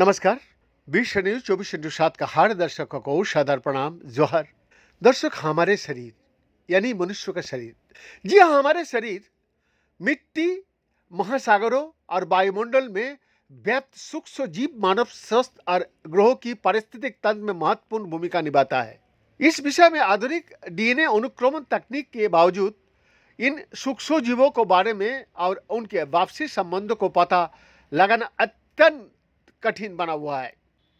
नमस्कार। विश्व न्यूज 24/7 का हर दर्शकों को सादर प्रणाम, जोहर। दर्शक, हमारे शरीर यानी मनुष्य का शरीर, जी हाँ, हमारे शरीर मिट्टी, महासागरों और वायुमंडल में व्याप्त सूक्ष्म जीव मानव स्वास्थ्य और ग्रहों की पारिस्थितिक तंत्र में महत्वपूर्ण भूमिका निभाता है। इस विषय में आधुनिक डीएनए अनुक्रमण तकनीक के बावजूद इन सूक्ष्म जीवों के बारे में और उनके वापसी संबंधों को पता लगाना अत्यंत कठिन बना हुआ है।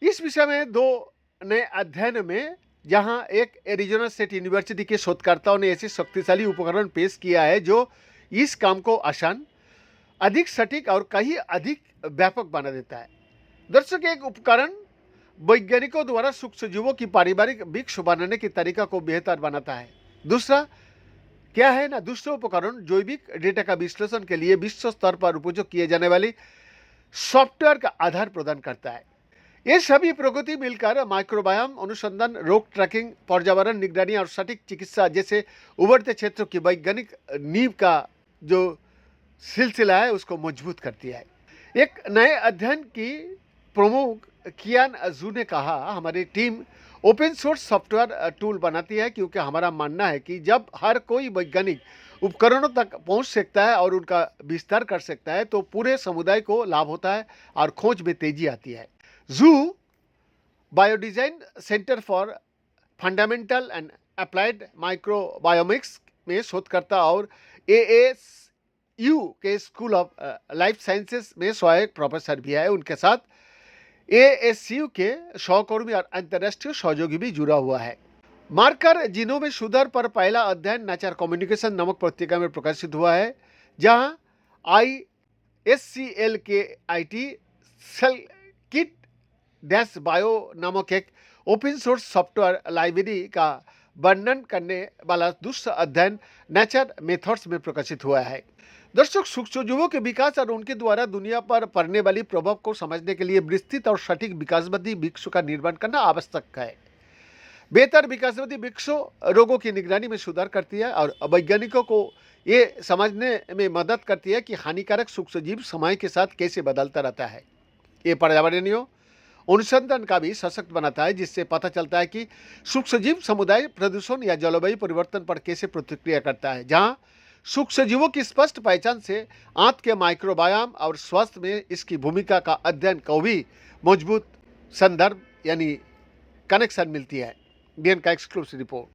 इस विषय में दो नए अध्ययन में, जहां एक एरिजोना स्टेट यूनिवर्सिटी के शोधकर्ताओं ने ऐसे शक्तिशाली उपकरण पेश किया है जो इस काम को आसान, अधिक सटीक और कहीं अधिक व्यापक बना देता है। दर्शक, एक उपकरण वैज्ञानिकों द्वारा सूक्ष्म जीवों की पारिवारिक वृक्ष बनाने के तरीका को बेहतर बनाता है। दूसरा क्या है ना, दूसरा उपकरण जैविक डेटा का विश्लेषण के लिए विश्व स्तर पर उपयोग किए जाने वाली सॉफ्टवेयर का आधार प्रदान करता है। ये सभी प्रगति मिलकर माइक्रोबायोम अनुसंधान, रोग ट्रैकिंग, पर्यावरण निगरानी और सटीक चिकित्सा जैसे उभरते क्षेत्रों की वैज्ञानिक नींव का जो सिलसिला है उसको मजबूत करती है। एक नए अध्ययन की प्रमुख कियान अजू ने कहा, हमारी team open source software tool बनाती है क्योंकि हमारा मानना है कि जब हर कोई वैज्ञानिक उपकरणों तक पहुंच सकता है और उनका विस्तार कर सकता है तो पूरे समुदाय को लाभ होता है और खोज में तेजी आती है। जू biodesign centre for fundamental and applied microbiomics में शोधकर्ता और एएसयू के स्कूल ऑफ लाइफ साइंसेस में सहायक प्रोफेसर भी है। उनके साथ एएसयू के सहकर्मी और अंतर्राष्ट्रीय सहयोगी भी जुड़ा हुआ है। मार्कर जीनों में सुधार पर पहला अध्ययन नेचर कम्युनिकेशन नामक पत्रिका में प्रकाशित हुआ है, जहां ISCL के IT cell kit dash bio नामक एक ओपन सोर्स सॉफ्टवेयर लाइब्रेरी का वर्णन करने वाला दूसरा अध्ययन नेचर मेथड्स में प्रकाशित हुआ है। दर्शक, सूक्ष्मजीवों के विकास और उनके द्वारा दुनिया पर पड़ने वाली प्रभाव को समझने के लिए विस्तृत और सटीक विकासवादी वृक्ष का निर्माण करना आवश्यक है। बेहतर विकासवादी वृक्षों रोगों की निगरानी में सुधार करती है और वैज्ञानिकों को ये समझने में मदद करती है कि हानिकारक सूक्ष्मजीव समय के साथ कैसे बदलता रहता है। ये पर्यावरणीय अनुसंधान का भी सशक्त बनाता है, जिससे पता चलता है कि सूक्ष्मजीव समुदाय प्रदूषण या जलवायु परिवर्तन पर कैसे प्रतिक्रिया करता है। जहाँ सूक्ष्मजीवों की स्पष्ट पहचान से आंत के माइक्रोबायोम और स्वास्थ्य में इसकी भूमिका का अध्ययन को भी मजबूत संदर्भ यानी कनेक्शन मिलती है। बीएन का एक्सक्लूसिव रिपोर्ट।